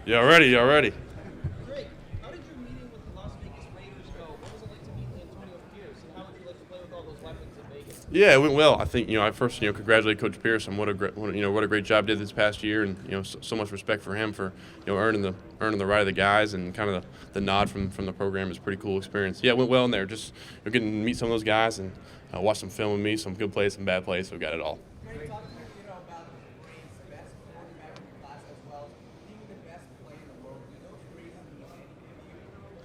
Y'all ready? Y'all ready? Drake, how did your meeting with the Las Vegas Raiders go? What was it like to meet Antonio Pierce, and how would you like to play with all those weapons in Vegas? Yeah, it went well. I think I first congratulate Coach Pierce on what a great what a great job did this past year, and so much respect for him for earning the right of the guys, and kind of the nod from the program is a pretty cool experience. Yeah, it went well in there. Just getting to meet some of those guys and watch some film with me, some good plays, some bad plays. So we got it all. Can you talk about the Braves, the best quarterback in the class as well, being the best player in the world? Do those Braves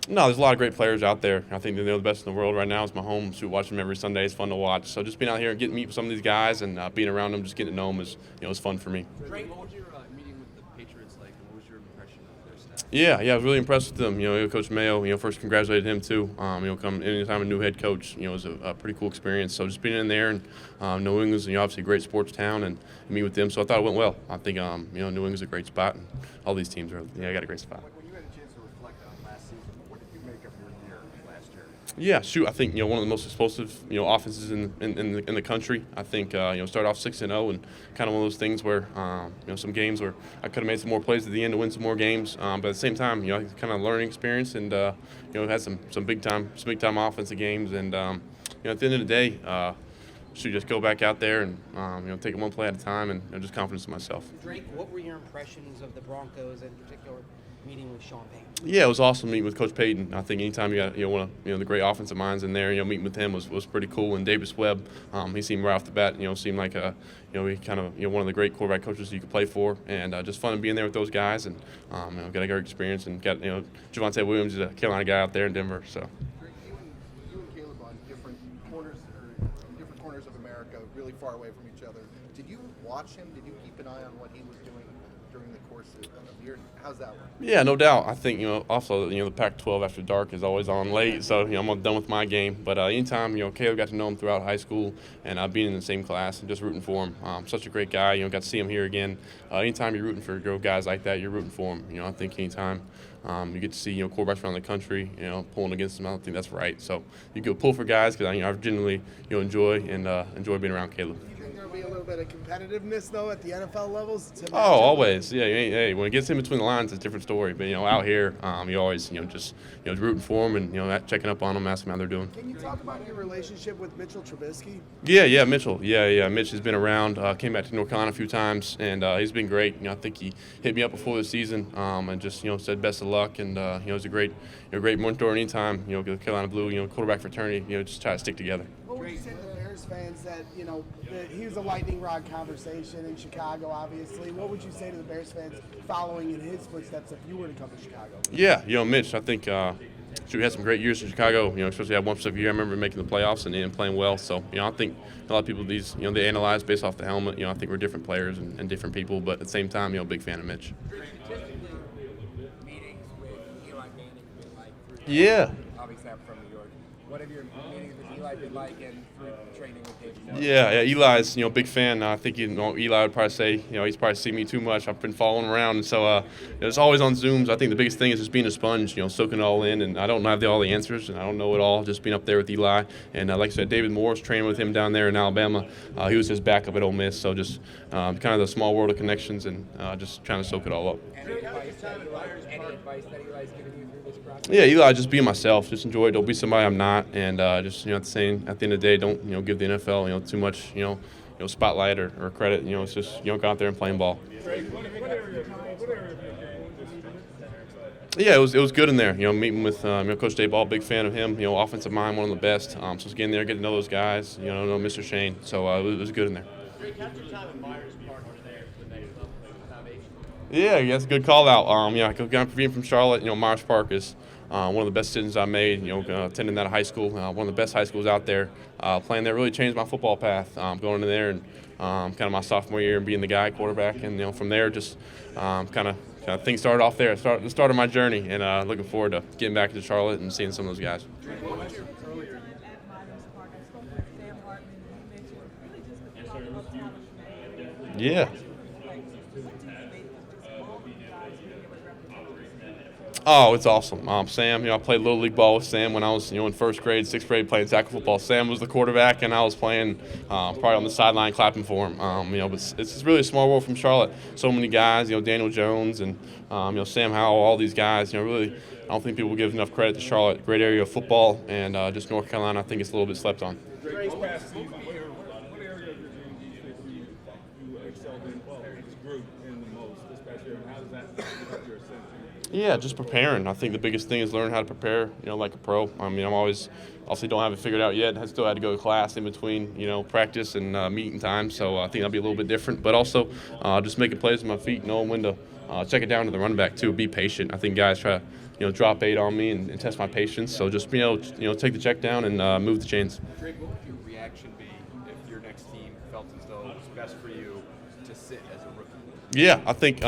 mean? No, there's a lot of great players out there. I think they're the best in the world right now. It's my home. So watching them every Sunday is fun to watch. So just being out here and getting to meet with some of these guys and being around them, just getting to know them is fun for me. Drake, what was your meeting with the Patriots like, and what was your impression of their staff? Yeah, I was really impressed with them. Coach Mayo, first congratulated him too. Come anytime a new head coach, it was a pretty cool experience. So just being in there and New England's, obviously a great sports town, and meet with them. So I thought it went well. I think, New England's a great spot, and all these teams got a great spot. When you had a chance to reflect on last season, what did you make of your year last year? Yeah, shoot. I think one of the most explosive offenses in the country. I think start off 6-0 and kind of one of those things where some games where I could have made some more plays at the end to win some more games. But at the same time, kind of learning experience and had some big time offensive games. And at the end of the day, should just go back out there and take it one play at a time and just confidence in myself. Drake, what were your impressions of the Broncos, in particular, meeting with Sean Payton? Yeah, it was awesome meeting with Coach Payton. I think anytime you got one of the great offensive minds in there, meeting with him was pretty cool. And Davis Webb, he seemed right off the bat, seemed like he kind of one of the great quarterback coaches you could play for, and just fun being there with those guys, and got a great experience, and got Javonte Williams is a Carolina guy out there in Denver. So. Drake, you and Caleb on different corners of America, really far away from each other. Did you watch him? Did you keep an eye on what he was doing during the course of the year? How's that work? Yeah, no doubt. I think also the Pac-12 after dark is always on late, so I'm done with my game. But anytime Caleb got to know him throughout high school and being in the same class and just rooting for him. Such a great guy. Got to see him here again. Anytime you're rooting for guys like that, you're rooting for him. I think anytime you get to see quarterbacks around the country pulling against them, I don't think that's right. So you go pull for guys because I generally enjoy being around Caleb. There'll be a little bit of competitiveness though at the NFL levels. Oh, always. Yeah. Hey, when it gets in between the lines, it's a different story. But out here, you always just rooting for them and checking up on them, asking how they're doing. Can you talk about your relationship with Mitchell Trubisky? Yeah, Mitchell. Yeah. Mitch has been around. Came back to North Carolina a few times, and he's been great. I think he hit me up before the season and just said best of luck, and he's a great mentor anytime. The Carolina Blue quarterback fraternity just try to stick together. What would you say to the Bears fans that he was a lightning rod conversation in Chicago, obviously? What would you say to the Bears fans following in his footsteps if you were to come to Chicago? Yeah, Mitch. I think we had some great years in Chicago. Especially had one specific year. I remember making the playoffs and playing well. So I think a lot of people they analyze based off the helmet. I think we're different players and different people, but at the same time, big fan of Mitch. Meetings with Eli Manning been like? Yeah. Obviously, I'm from New York. What have your meetings with Eli been like, and through training with David Moore? Yeah, Eli's big fan. I think Eli would probably say he's probably seen me too much. I've been following around, and so it's always on Zooms. I think the biggest thing is just being a sponge, soaking it all in. And I don't have all the answers, and I don't know it all. Just being up there with Eli, and like I said, David Moore's training with him down there in Alabama. He was his backup at Ole Miss, so just kind of the small world of connections and just trying to soak it all up. Any advice that Eli's given you through this process? Yeah, Eli, just be myself. Just enjoy it. Don't be somebody I'm not, and just at the end of the day, don't give the NFL too much spotlight or credit. It's just go out there and playing ball. Yeah, it was good in there. Meeting with Coach Dave Ball, big fan of him. Offensive mind, one of the best. So it's getting there, getting to know those guys. Know Mr. Shane. So it was good in there. Yeah, that's a good call out. Being from Charlotte, Myers Park is one of the best decisions I made. Attending that high school, one of the best high schools out there. Playing there really changed my football path. Going in there and kind of my sophomore year and being the guy quarterback, and from there just kind of things started off there. The start of my journey, and looking forward to getting back to Charlotte and seeing some of those guys. Yeah. Oh, it's awesome. Sam, I played little league ball with Sam when I was, in first grade, sixth grade, playing tackle football. Sam was the quarterback, and I was playing probably on the sideline clapping for him. But it's really a small world from Charlotte. So many guys, Daniel Jones and Sam Howell, all these guys. Really, I don't think people give enough credit to Charlotte. Great area of football, and just North Carolina, I think it's a little bit slept on. Drake's past season, what area of your game do you think you excelled in this group in the most this past year? And how does that help your ascension? Yeah, just preparing. I think the biggest thing is learn how to prepare, like a pro. I'm always, obviously don't have it figured out yet. I still had to go to class in between, practice and meeting time. So I think that'll be a little bit different. But also just making plays with my feet, knowing when to check it down to the running back too. Be patient. I think guys try to, drop bait on me and test my patience. So just, take the check down and move the chains. Drake, what would your reaction be if your next team felt as though it was best for you to sit as a rookie? Yeah, I think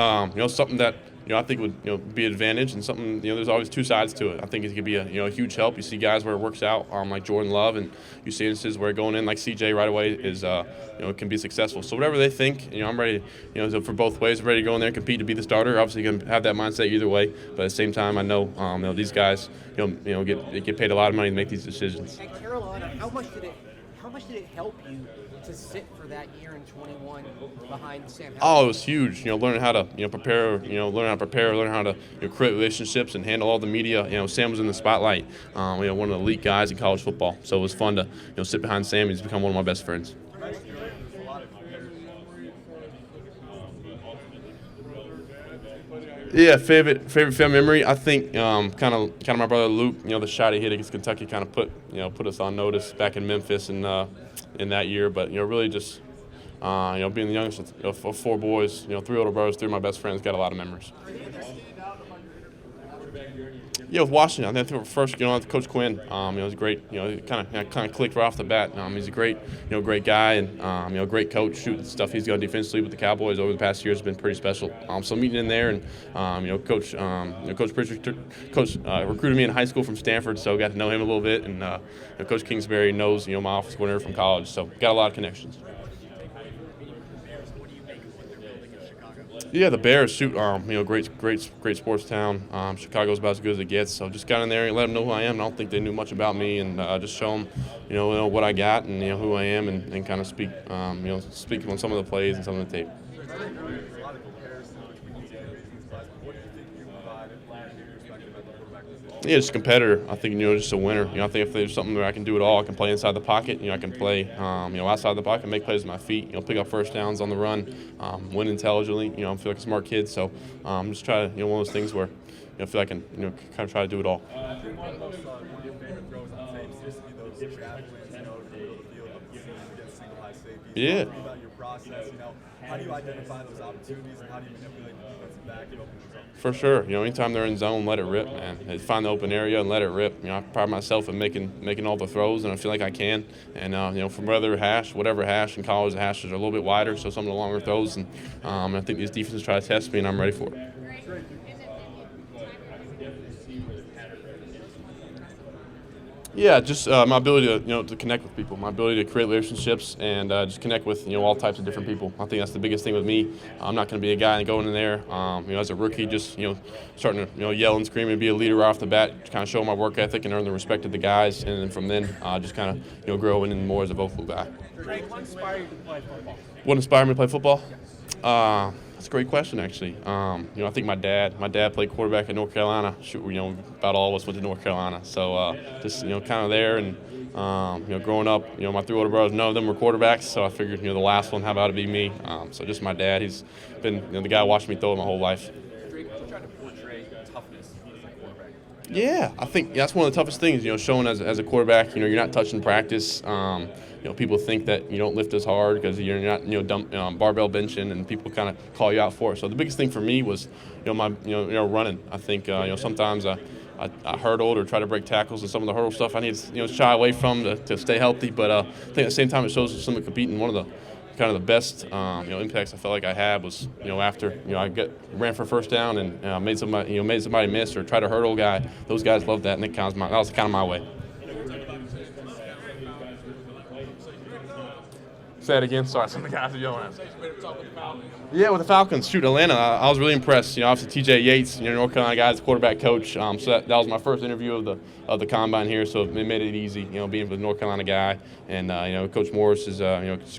something that I think would be an advantage, and something there's always two sides to it. I think it could be a huge help. You see guys where it works out, like Jordan Love, and you see instances where going in like CJ right away is can be successful. So whatever they think, I'm ready. For both ways, I'm ready to go in there and compete to be the starter. Obviously, you can have that mindset either way, but at the same time, I know these guys get paid a lot of money to make these decisions. At Carolina, how much did it help you to sit for that year in 21 behind Sam Howell? Oh, it was huge. Learning how to prepare. Learn how to create relationships and handle all the media. Sam was in the spotlight. One of the elite guys in college football. So it was fun to sit behind Sam. He's become one of my best friends. Yeah, favorite family memory. I think kind of my brother Luke. The shot he hit against Kentucky kind of put us on notice back in Memphis and in that year. But really just being the youngest of four boys. 3 older brothers, 3 of my best friends. Got a lot of memories. Yeah, with Washington, I think first, Coach Quinn, was great. It kind of clicked right off the bat. He's a great guy and great coach. Shooting stuff he's done defensively with the Cowboys over the past year has been pretty special. So meeting in there and Coach Pritchard, recruited me in high school from Stanford, so got to know him a little bit. And Coach Kingsbury knows my office coordinator from college, so got a lot of connections. Yeah, the Bears shoot. Great sports town. Chicago's about as good as it gets. So just got in there and let them know who I am. I don't think they knew much about me, and just show them, what I got and who I am, and kind of speak on some of the plays and some of the tape. Yeah, just a competitor. I think just a winner. I think if there's something where I can do it all, I can play inside the pocket. I can play outside the pocket, make plays with my feet. Pick up first downs on the run, win intelligently. I feel like a smart kid. So just try to one of those things where I feel like I can kind of try to do it all. Yeah. How do you identify those opportunities and how do you manipulate the defensive back and open those up? For sure. Anytime they're in zone, let it rip, man. Find the open area and let it rip. I pride myself in making all the throws, and I feel like I can. And, from whatever hash in college, the hashes are a little bit wider, so some of the longer throws. And I think these defenses try to test me, and I'm ready for it. Yeah, just my ability to connect with people, my ability to create relationships and just connect with all types of different people. I think that's the biggest thing with me. I'm not going to be a guy and going in there, as a rookie, just starting to yell and scream and be a leader right off the bat, kind of show my work ethic and earn the respect of the guys, and then from then just kind of grow in more as a vocal guy. What inspired you to play football? What inspired me to play football? That's a great question, actually. I think my dad played quarterback at North Carolina. About all of us went to North Carolina. So just, kind of there and, growing up, my 3 older brothers, none of them were quarterbacks. So I figured, the last one, how about it be me? So just my dad, he's been the guy watching me throw it my whole life. Drake, you try to portray toughness as a quarterback. Yeah, I think that's one of the toughest things, showing as a quarterback, you're not touching practice. People think that you don't lift as hard because you're not, barbell benching, and people kind of call you out for it. So the biggest thing for me was, my, running. I think, sometimes I hurdled or try to break tackles, and some of the hurdle stuff I need to, shy away from to stay healthy. But I think at the same time it shows some of competing. One of the kind of the best, impacts I felt like I had was, after, I ran for first down and made somebody miss or try to hurdle a guy. Those guys loved that, and that was kind of my way. Say it again. Sorry, some of the guys are yelling at us. Yeah, with the Falcons, shoot, Atlanta, I was really impressed. Obviously T.J. Yates, North Carolina guy, is the quarterback coach. So that was my first interview of the combine here, so it made it easy, being with a North Carolina guy. And Coach Morris is,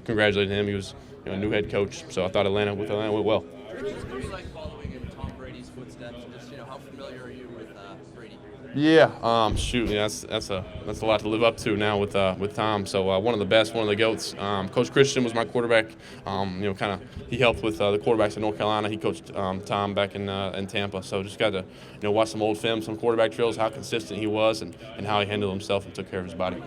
congratulating him. He was, a new head coach. So I thought Atlanta went well. What do you like following in Tom Brady's footsteps? Just how familiar are you with Brady? Yeah, shoot, that's a lot to live up to now with Tom. So one of the best, one of the goats. Coach Christian was my quarterback. He helped with the quarterbacks in North Carolina. He coached Tom back in Tampa. So just got to watch some old film, some quarterback drills, how consistent he was, and how he handled himself and took care of his body.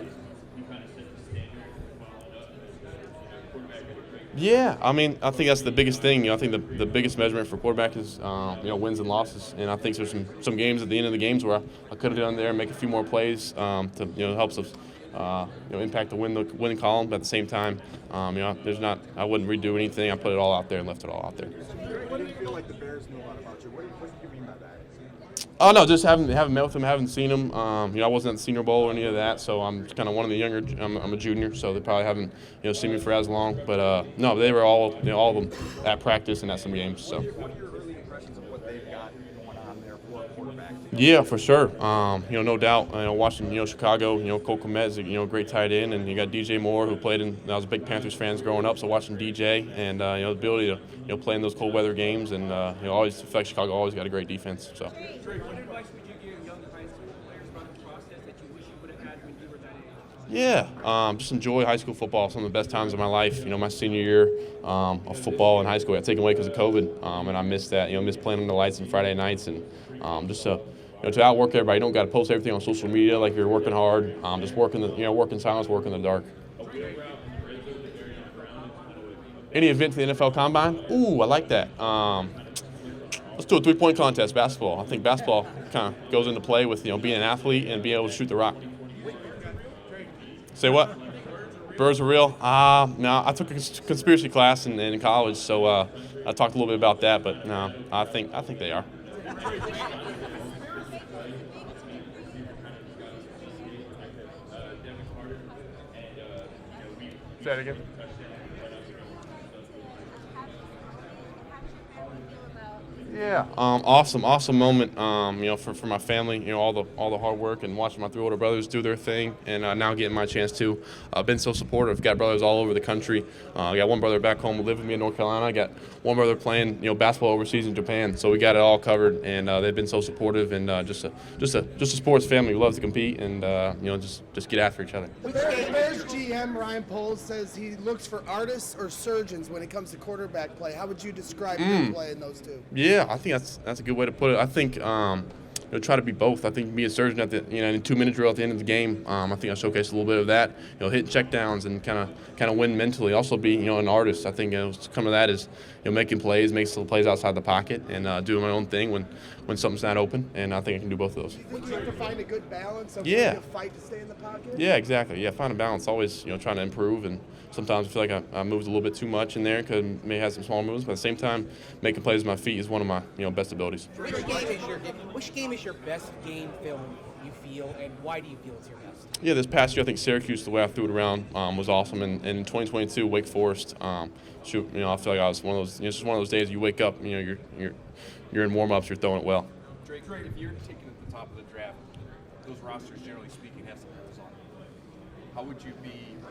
Yeah, I think that's the biggest thing. I think the biggest measurement for quarterback is wins and losses. And I think there's some games at the end of the games where I could have done there and make a few more plays to helps us impact the winning column. But at the same time, I wouldn't redo anything. I put it all out there and left it all out there. What do you feel like the Bears know a lot about you? What do you mean by that? Oh no, just haven't met with him, haven't seen him. I wasn't at the Senior Bowl or any of that, so I'm kind of one of the younger. I'm a junior, so they probably haven't seen me for as long. But no, they were all of them at practice and at some games. So. What are your early impressions of what they've got going on there for a quarterback? Yeah, for sure. No doubt. Watching Chicago. Cole Kmet is a great tight end, and you got DJ Moore who played in. I was a big Panthers fan growing up, so watching DJ and the ability to play in those cold weather games, and always feel like Chicago always got a great defense. So. Drake, what advice would you give young high school players about the process that you wish you would have had when you were that age? Yeah, just enjoy high school football. Some of the best times of my life. My senior year of football in high school got taken away because of COVID, and I missed that. Missed playing on the lights on Friday nights, and just to outwork everybody. You don't got to post everything on social media like you're working hard. Just working in silence, work in the dark. Any event for the NFL Combine? Ooh, I like that. Let's do a three-point contest, basketball. I think basketball kind of goes into play with being an athlete and being able to shoot the rock. Say what? Birds are real? No, I took a conspiracy class in college, so I talked a little bit about that, but no, I think they are. Say that again. Yeah, awesome moment. For my family, all the hard work and watching my three older brothers do their thing, and now getting my chance to. Been so supportive. Got brothers all over the country. I got one brother back home who lived with me in North Carolina. I got one brother playing basketball overseas in Japan. So we got it all covered, and they've been so supportive, and just a sports family who loves to compete and just get after each other. The Bears GM Ryan Poles says he looks for artists or surgeons when it comes to quarterback play. How would you describe your play in those two? Yeah, I think that's a good way to put it. I think try to be both. I think be a surgeon at the in 2-minute drill at the end of the game. I think I showcased a little bit of that. Hitting check downs and kind of win mentally. Also be an artist. I think some of that is making plays, making some plays outside the pocket, and doing my own thing when something's not open. And I think I can do both of those. Do you think you have to find a good balance of Yeah. a fight to stay in the pocket? Yeah, exactly. Yeah, find a balance. Always trying to improve, and sometimes I feel like I moved a little bit too much in there. Could may have some small moves, but at the same time, making plays with my feet is one of my best abilities. Which game is your best game film you feel, and why do you feel it's your best? Yeah, this past year I think Syracuse, the way I threw it around, was awesome, and in 2022 Wake Forest, I feel like I was one of those. It's just one of those days you wake up, you're in warm-ups, you're throwing it well. Drake, if you're taken at the top of the draft, those rosters, generally speaking, have some holes on them.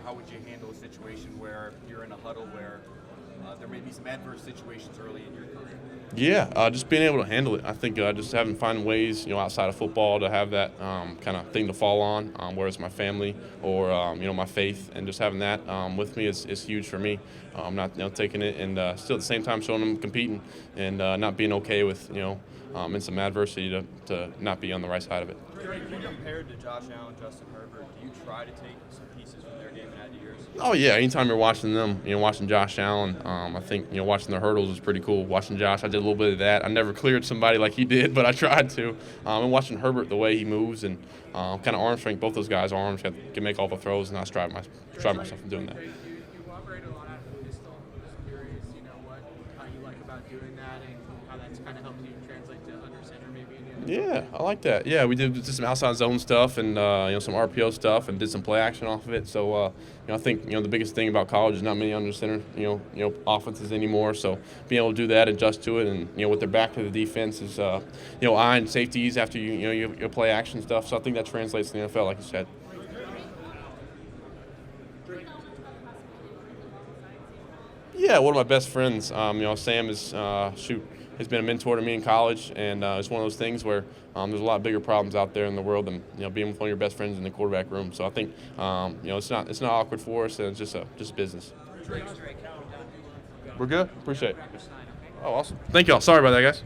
How would you handle a situation where you're in a huddle where there may be some adverse situations early in your career? Yeah, just being able to handle it. I think just finding ways, outside of football to have that kind of thing to fall on, whether it's my family or, my faith, and just having that with me is huge for me. I'm not taking it and still at the same time showing them competing and not being okay with, in some adversity to not be on the right side of it. Drake, compared to Josh Allen, Justin Herbert, do you try to take some pieces from their game and add to yours? Oh yeah, anytime you're watching them, watching Josh Allen, I think watching the hurdles is pretty cool. Watching Josh, I did a little bit of that. I never cleared somebody like he did, but I tried to. And watching Herbert, the way he moves and kind of arm strength, both those guys' arms can make all the throws, and I strive myself in doing that. You elaborate a lot on pistol. I'm just curious, how you like about doing that and how that's kind of helped you translate to under center maybe in the Yeah, I like that. Yeah, we did some outside zone stuff and some RPO stuff and did some play action off of it. So I think the biggest thing about college is not many under center offenses anymore. So being able to do that, adjust to it, and with their back to the defense is eyeing safeties after you play action stuff. So I think that translates to the NFL, like you said. Yeah, one of my best friends. Sam has been a mentor to me in college, and it's one of those things where there's a lot bigger problems out there in the world than being with one of your best friends in the quarterback room. So I think it's not awkward for us, and it's just business. We're good. Appreciate it. Oh, awesome. Thank y'all. Sorry about that, guys.